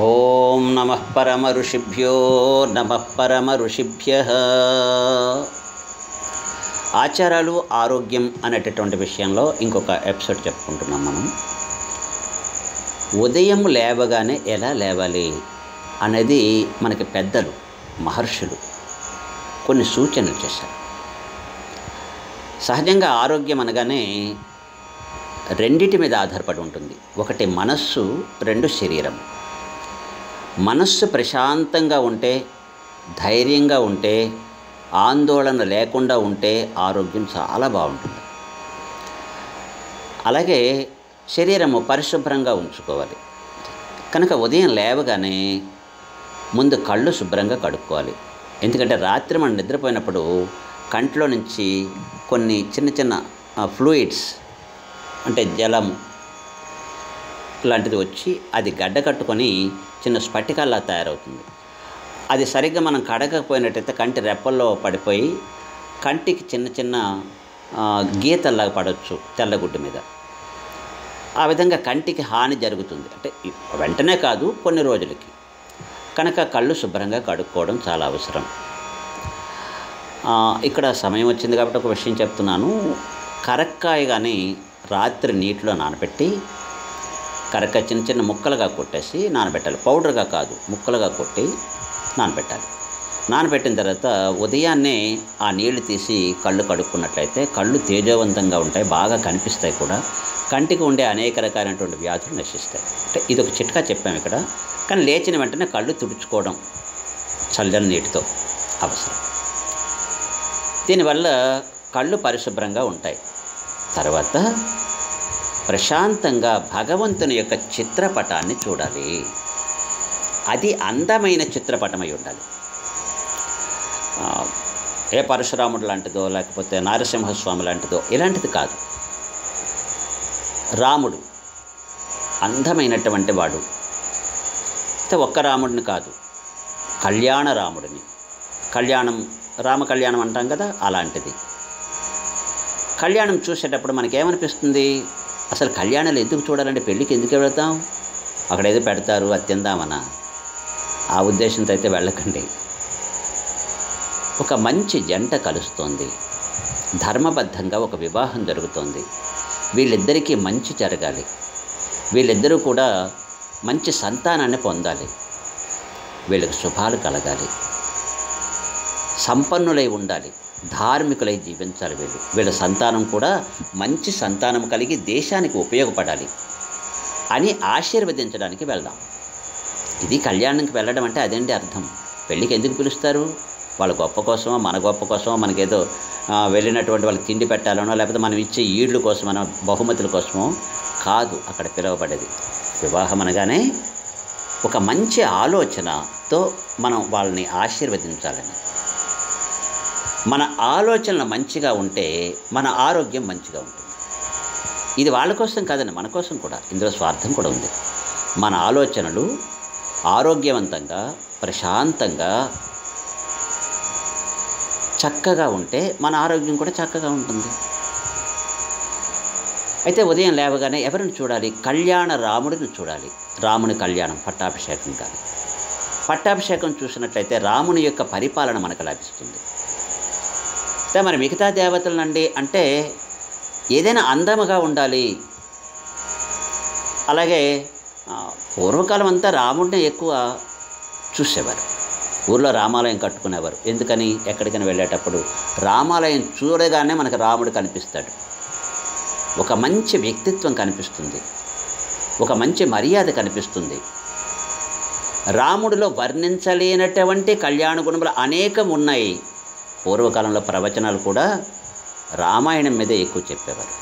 ఓం నమః పరమ ఋషిభ్యో నమః పరమ ఋషిభ్యః. ఆచారాలు ఆరోగ్యం అనేటటువంటి విషయంలో ఇంకొక ఎపిసోడ్ చెప్పుకుంటున్నాం మనం. ఉదయం లేవగానే ఎలా లేవాలి అనేది మనకి పెద్దలు మహర్షులు కొన్ని సూచనలు చేశారు. సహజంగా ఆరోగ్యం అనగానే రెండిటి మీద ఆధారపడి ఉంటుంది. ఒకటి మనస్సు, రెండు శరీరం. మనస్సు ప్రశాంతంగా ఉంటే, ధైర్యంగా ఉంటే, ఆందోళన లేకుండా ఉంటే ఆరోగ్యం చాలా బాగుంటుంది. అలాగే శరీరము పరిశుభ్రంగా ఉంచుకోవాలి. కనుక ఉదయం లేవగానే ముందు కళ్ళు శుభ్రంగా కడుక్కోవాలి. ఎందుకంటే రాత్రి మనం నిద్రపోయినప్పుడు కంట్లో నుంచి కొన్ని చిన్న చిన్న ఫ్లూయిడ్స్ అంటే జలం లాంటిది వచ్చి అది గడ్డ కట్టుకొని చిన్న స్ఫటికాల్లా తయారవుతుంది. అది సరిగ్గా మనం కడగకపోయినట్టయితే కంటి రెప్పల్లో పడిపోయి కంటికి చిన్న చిన్న గీతల్లాగా పడవచ్చు తెల్లగుడ్డు మీద. ఆ విధంగా కంటికి హాని జరుగుతుంది. అంటే వెంటనే కాదు, కొన్ని రోజులకి. కనుక కళ్ళు శుభ్రంగా కడుక్కోవడం చాలా అవసరం. ఇక్కడ సమయం వచ్చింది కాబట్టి ఒక విషయం చెప్తున్నాను. కరక్కాయ కానీ రాత్రి నీటిలో నానబెట్టి, కరక్కాయ చిన్న చిన్న ముక్కలుగా కొట్టేసి నానబెట్టాలి. పౌడర్గా కాదు, ముక్కలుగా కొట్టి నానబెట్టాలి. నానబెట్టిన తర్వాత ఉదయాన్నే ఆ నీళ్లు తీసి కళ్ళు కడుక్కున్నట్లయితే కళ్ళు తేజవంతంగా ఉంటాయి, బాగా కనిపిస్తాయి కూడా. కంటికి ఉండే అనేక రకాలైనటువంటి వ్యాధులు నశిస్తాయి. అంటే ఇది ఒక చిట్కా చెప్పాము ఇక్కడ. కానీ లేచిన వెంటనే కళ్ళు తుడుచుకోవడం చల్లని నీటితో అవసరం. దీనివల్ల కళ్ళు పరిశుభ్రంగా ఉంటాయి. తర్వాత ప్రశాంతంగా భగవంతుని యొక్క చిత్రపటాన్ని చూడాలి. అది అందమైన చిత్రపటమై ఉండాలి. ఏ పరశురాముడు లాంటిదో లేకపోతే నారసింహస్వామి లాంటిదో ఇలాంటిది కాదు. రాముడు అందమైనటువంటి వాడు. ఒక్క రాముడిని కాదు, కళ్యాణ రాముడిని. కళ్యాణం, రామ కళ్యాణం అంటాం కదా, అలాంటిది. కళ్యాణం చూసేటప్పుడు మనకేమనిపిస్తుంది? అసలు కళ్యాణాలు ఎందుకు చూడాలంటే పెళ్ళికి ఎందుకు వెళతాం? అక్కడ ఏదో పెడతారు, అది తిందామనా? ఆ ఉద్దేశంతో అయితే వెళ్ళకండి. ఒక మంచి జంట కలుస్తోంది, ధర్మబద్ధంగా ఒక వివాహం జరుగుతోంది. వీళ్ళిద్దరికీ మంచి జరగాలి. వీళ్ళిద్దరూ కూడా మంచి సంతానాన్ని పొందాలి. వీళ్ళకి శుభాలు కలగాలి. సంపన్నులై ఉండాలి, ధార్మికులై జీవించాలి. వీళ్ళ సంతానం కూడా మంచి సంతానం కలిగి దేశానికి ఉపయోగపడాలి అని ఆశీర్వదించడానికి వెళ్దాం. ఇది కళ్యాణానికి వెళ్ళడం అంటే అదేంటి అర్థం. పెళ్ళికి ఎందుకు పిలుస్తారు? వాళ్ళ గొప్ప కోసమో, మన గొప్ప కోసమో, మనకేదో వెళ్ళినటువంటి వాళ్ళకి తిండి పెట్టాలనో, లేకపోతే మనం ఇచ్చే ఈడ్ల కోసమనో, బహుమతుల కోసమో కాదు అక్కడ పిలువబడేది. వివాహం అనగానే ఒక మంచి ఆలోచనతో మనం వాళ్ళని ఆశీర్వదించాలని. మన ఆలోచనలు మంచిగా ఉంటే మన ఆరోగ్యం మంచిగా ఉంటుంది. ఇది వాళ్ళ కోసం కాదండి, మన కోసం కూడా. ఇందులో స్వార్థం కూడా ఉంది. మన ఆలోచనలు ఆరోగ్యవంతంగా, ప్రశాంతంగా, చక్కగా ఉంటే మన ఆరోగ్యం కూడా చక్కగా ఉంటుంది. అయితే ఉదయం లేవగానే ఎవరిని చూడాలి? కళ్యాణ రాముడిని చూడాలి. రాముని కళ్యాణం, పట్టాభిషేకం కాదు. పట్టాభిషేకం చూసినట్లయితే రాముని యొక్క పరిపాలన మనకు లభిస్తుంది. అంటే మరి మిగతా దేవతలనండి అంటే ఏదైనా అందముగా ఉండాలి. అలాగే పూర్వకాలం అంతా రాముడిని ఎక్కువ చూసేవారు. ఊర్లో రామాలయం కట్టుకునేవారు. ఎందుకని? ఎక్కడికైనా వెళ్ళేటప్పుడు రామాలయం చూడగానే మనకు రాముడు కనిపిస్తాడు. ఒక మంచి వ్యక్తిత్వం కనిపిస్తుంది, ఒక మంచి మర్యాద కనిపిస్తుంది. రాముడిలో వర్ణించలేనటువంటి కళ్యాణ గుణములు అనేకం ఉన్నాయి. పూర్వకాలంలో ప్రవచనాలు కూడా రామాయణం మీద ఎక్కువ చెప్పేవారు,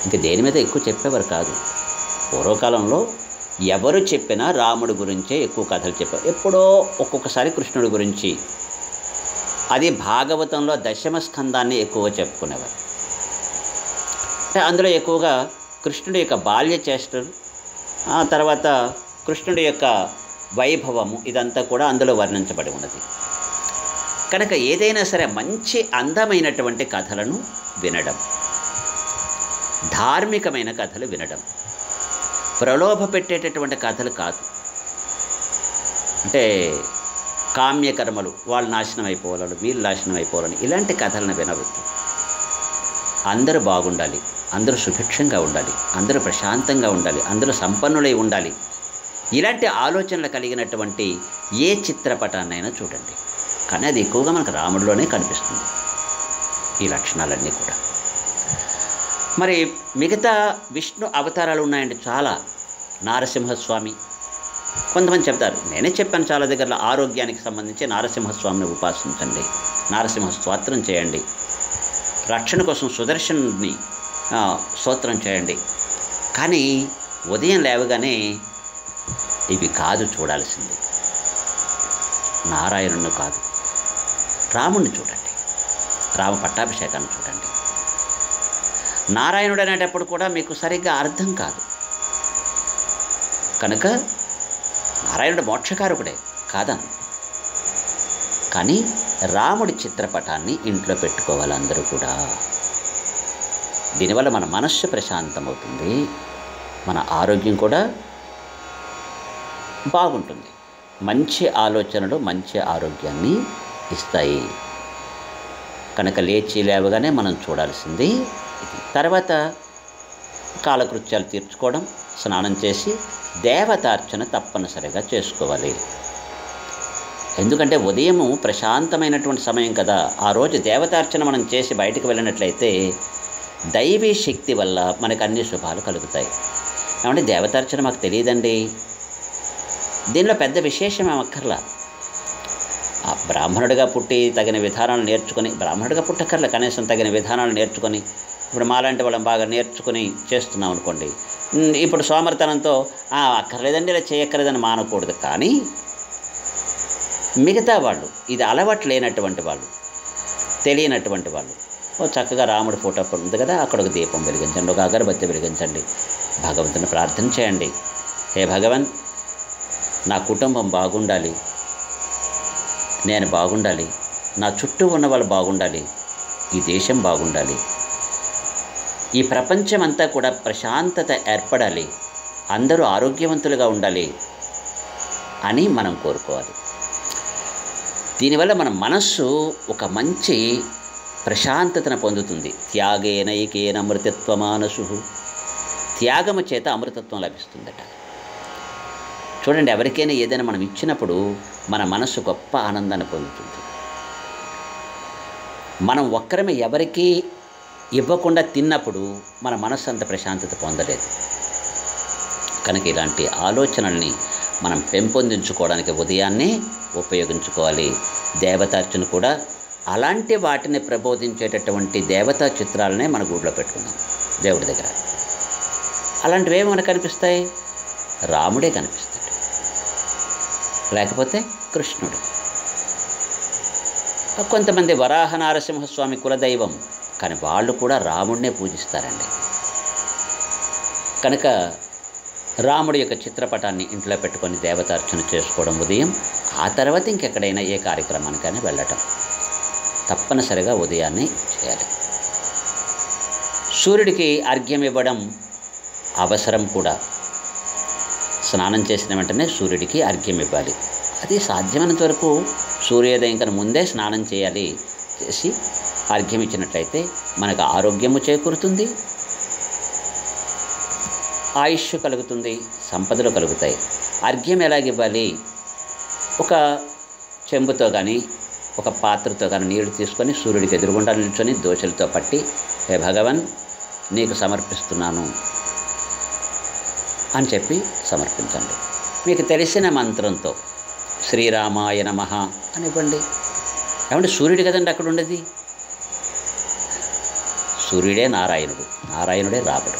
ఇంక దేని మీద ఎక్కువ చెప్పేవారు కాదు. పూర్వకాలంలో ఎవరు చెప్పినా రాముడి గురించే ఎక్కువ కథలు చెప్పారు. ఎప్పుడో ఒక్కొక్కసారి కృష్ణుడి గురించి, అది భాగవతంలో దశమ స్కందాన్ని ఎక్కువగా చెప్పుకునేవారు. అంటే అందులో ఎక్కువగా కృష్ణుడి యొక్క బాల్య చేష్టలు, ఆ తర్వాత కృష్ణుడి యొక్క వైభవము, ఇదంతా కూడా అందులో వర్ణించబడి ఉన్నది. కనుక ఏదైనా సరే మంచి అందమైనటువంటి కథలను వినడం, ధార్మికమైన కథలు వినడం, ప్రలోభ పెట్టేటటువంటి కథలు కాదు. అంటే కామ్యకర్మలు, వాళ్ళు నాశనం అయిపోవాలని, వీళ్ళు నాశనం అయిపోవాలని ఇలాంటి కథలను వినవద్దు. అందరూ బాగుండాలి, అందరూ సుభిక్షంగా ఉండాలి, అందరూ ప్రశాంతంగా ఉండాలి, అందరూ సంపన్నులై ఉండాలి. ఇలాంటి ఆలోచనలు కలిగినటువంటి ఏ చిత్రపటాన్నైనా చూడండి. కానీ అది ఎక్కువగా మనకు రాముడిలోనే కనిపిస్తుంది ఈ లక్షణాలన్నీ కూడా. మరి మిగతా విష్ణు అవతారాలు ఉన్నాయండి చాలా. నారసింహస్వామి, కొంతమంది చెప్తారు, నేనే చెప్పాను చాలా దగ్గరలో, ఆరోగ్యానికి సంబంధించి నారసింహస్వామిని ఉపాసించండి, నారసింహ స్తోత్రం చేయండి, రక్షణ కోసం సుదర్శనుని స్తోత్రం చేయండి. కానీ ఉదయం లేవగానే ఇవి కాదు చూడాల్సింది, నారాయణుని కాదు, రాముణ్ణి చూడండి, రామ పట్టాభిషేకాన్ని చూడండి. నారాయణుడు అనేటప్పుడు కూడా మీకు సరిగ్గా అర్థం కాదు కనుక నారాయణుడు మోక్షకారకుడే కాదను, కానీ రాముడి చిత్రపటాన్ని ఇంట్లో పెట్టుకోవాలి అందరూ కూడా. దీనివల్ల మన మనస్సు ప్రశాంతమవుతుంది, మన ఆరోగ్యం కూడా బాగుంటుంది. మంచి ఆలోచనలు మంచి ఆరోగ్యాన్ని ఇస్తాయి. కనుక లేవగానే మనం చూడాల్సింది ఇది. తర్వాత కాలకృత్యాలు తీర్చుకోవడం, స్నానం చేసి దేవతార్చన తప్పనిసరిగా చేసుకోవాలి. ఎందుకంటే ఉదయము ప్రశాంతమైనటువంటి సమయం కదా. ఆ రోజు దేవతార్చన మనం చేసి బయటకు వెళ్ళినట్లయితే దైవీ శక్తి వల్ల మనకు అన్ని శుభాలు కలుగుతాయి. ఏమంటే దేవతార్చన మాకు తెలియదండి, దీనిలో పెద్ద విశేషం ఏమక్కర్లా. బ్రాహ్మణుడిగా పుట్టి తగిన విధానాలు నేర్చుకొని, బ్రాహ్మణుడిగా పుట్టక్కర్లా, కనీసం తగిన విధానాలు నేర్చుకొని, ఇప్పుడు మాలాంటి వాళ్ళని బాగా నేర్చుకొని చేస్తున్నాం అనుకోండి, ఇప్పుడు సోమరితనంతో అక్కర్లేదండి ఇలా చేయక్కర్లేదని మానకూడదు. కానీ మిగతా వాళ్ళు, ఇది అలవాటు లేనటువంటి వాళ్ళు, తెలియనటువంటి వాళ్ళు, చక్కగా రాముడి ఫోటో ఉంది కదా, అక్కడ ఒక దీపం వెలిగించండి, ఒక అగరబత్తి వెలిగించండి, భగవంతుని ప్రార్థన చేయండి. హే భగవన్, నా కుటుంబం బాగుండాలి, నేను బాగుండాలి, నా చుట్టూ ఉన్న వాళ్ళు బాగుండాలి, ఈ దేశం బాగుండాలి, ఈ ప్రపంచం అంతా కూడా ప్రశాంతత ఏర్పడాలి, అందరూ ఆరోగ్యవంతులుగా ఉండాలి అని మనం కోరుకోవాలి. దీనివల్ల మన మనస్సు ఒక మంచి ప్రశాంతతను పొందుతుంది. త్యాగేనైకేన అమృతత్వమానసు, త్యాగము చేత అమృతత్వం లభిస్తుందట. చూడండి, ఎవరికైనా ఏదైనా మనం ఇచ్చినప్పుడు మన మనస్సు గొప్ప ఆనందాన్ని పొందుతుంది. మనం ఒక్కరమే ఎవరికీ ఇవ్వకుండా తిన్నప్పుడు మన మనస్సు అంత ప్రశాంతత పొందలేదు. కనుక ఇలాంటి ఆలోచనల్ని మనం పెంపొందించుకోవడానికి ఉదయాన్నే ఉపయోగించుకోవాలి. దేవతార్చన కూడా అలాంటి వాటిని ప్రబోధించేటటువంటి దేవతా చిత్రాలనే మన గుడిలో పెట్టుకుందాం. దేవుడి దగ్గర అలాంటివి ఏమి మనకు కనిపిస్తాయి? రాముడే కనిపిస్తాడు, లేకపోతే కృష్ణుడు. కొంతమంది వరాహ నారసింహస్వామి కులదైవం, కానీ వాళ్ళు కూడా రాముడినే పూజిస్తారండి. కనుక రాముడి యొక్క చిత్రపటాన్ని ఇంట్లో పెట్టుకొని దేవతార్చన చేసుకోవడం ఉదయం, ఆ తర్వాత ఇంకెక్కడైనా ఏ కార్యక్రమానికైనా వెళ్ళటం తప్పనిసరిగా ఉదయాన్నే చేయాలి. సూర్యుడికి అర్ఘ్యం ఇవ్వడం అవసరం కూడా. స్నానం చేసిన వెంటనే సూర్యుడికి అర్ఘ్యం ఇవ్వాలి. అది సాధ్యమైనంత వరకు సూర్యోదయం కన్నా ముందే స్నానం చేయాలి. చేసి అర్ఘ్యం ఇచ్చినట్లయితే మనకు ఆరోగ్యము చేకూరుతుంది, ఆయుష్ కలుగుతుంది, సంపదలు కలుగుతాయి. అర్ఘ్యం ఎలాగివ్వాలి? ఒక చెంబుతో కానీ ఒక పాత్రతో కానీ నీళ్లు తీసుకొని సూర్యుడికి ఎదురుగుండా నిల్చొని దోశలతో పట్టి, హే భగవన్ నీకు సమర్పిస్తున్నాను అని చెప్పి సమర్పించండి. మీకు తెలిసిన మంత్రంతో శ్రీరామాయ నమః అనివ్వండి. ఏమంటే సూర్యుడు కదండి అక్కడ ఉండేది, సూర్యుడే నారాయణుడు, నారాయణుడే రాముడు.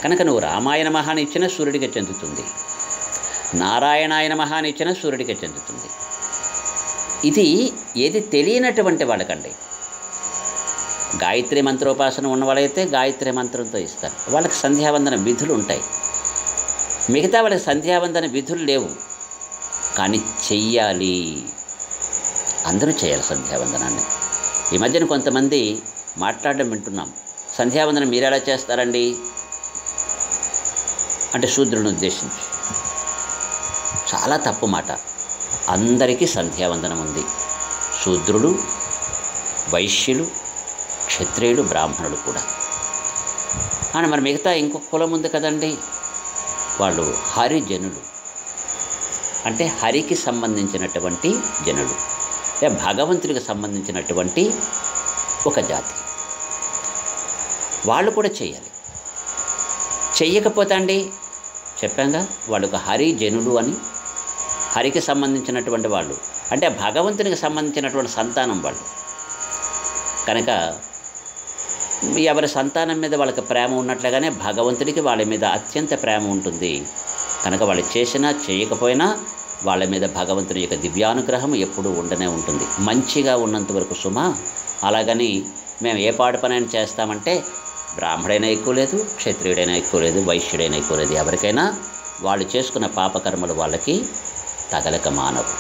కనుక నువ్వు రామాయ నమః అని ఇచ్చినా సూర్యుడికి చెందుతుంది, నారాయణాయ నమః అని ఇచ్చినా సూర్యుడికి చెందుతుంది. ఇది ఏది తెలియనటువంటి వాళ్ళకండి. గాయత్రి మంత్రోపాసన ఉన్న వాళ్ళైతే గాయత్రి మంత్రంతో ఇస్తారు, వాళ్ళకి సంధ్యావందన విధులు ఉంటాయి. మిగతా వాళ్ళకి సంధ్యావందన విధులు లేవు, కానీ చెయ్యాలి, అందరూ చేయాలి సంధ్యావందనాన్ని. ఈ మధ్యన కొంతమంది మాట్లాడడం వింటున్నాం, సంధ్యావందనం మీరు ఎలా చేస్తారండి? అంటే శూద్రుని ఉద్దేశించి. చాలా తప్పు మాట. అందరికీ సంధ్యావందనం ఉంది. శూద్రుడు, వైశ్యులు, క్షత్రియులు, బ్రాహ్మణులు కూడా. అని మరి మిగతా ఇంకొక కులం ఉంది కదండి, వాళ్ళు హరిజనులు, అంటే హరికి సంబంధించినటువంటి జనులు, భగవంతుడికి సంబంధించినటువంటి ఒక జాతి. వాళ్ళు కూడా చేయాలి. చెయ్యకపోతే అండి చెప్పాంగా, వాళ్ళు ఒక హరిజనులు అని, హరికి సంబంధించినటువంటి వాళ్ళు, అంటే భగవంతునికి సంబంధించినటువంటి సంతానం వాళ్ళు. కనుక ఎవరి సంతానం మీద వాళ్ళకి ప్రేమ ఉన్నట్లుగానే భగవంతుడికి వాళ్ళ మీద అత్యంత ప్రేమ ఉంటుంది. కనుక వాళ్ళు చేసినా చేయకపోయినా వాళ్ళ మీద భగవంతుని యొక్క దివ్యానుగ్రహం ఎప్పుడూ ఉండనే ఉంటుంది, మంచిగా ఉన్నంత వరకు సుమా. అలాగని మేము ఏ పాడు పనైనా చేస్తామంటే బ్రాహ్మడైనా ఎక్కువ లేదు, క్షత్రియుడైనా ఎక్కువ లేదు, వైశ్యుడైనా ఎక్కువ లేదు. ఎవరికైనా వాళ్ళు చేసుకున్న పాపకర్మలు వాళ్ళకి తగలక మానవు.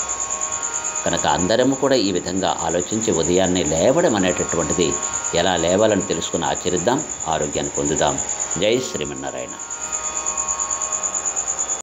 కనుక అందరము కూడా ఈ విధంగా ఆలోచించి ఉదయాన్నే లేవడం అనేటటువంటిది ఎలా లేవాలని తెలుసుకుని ఆచరిద్దాం, ఆరోగ్యాన్ని పొందుదాం. జై శ్రీమన్నారాయణ.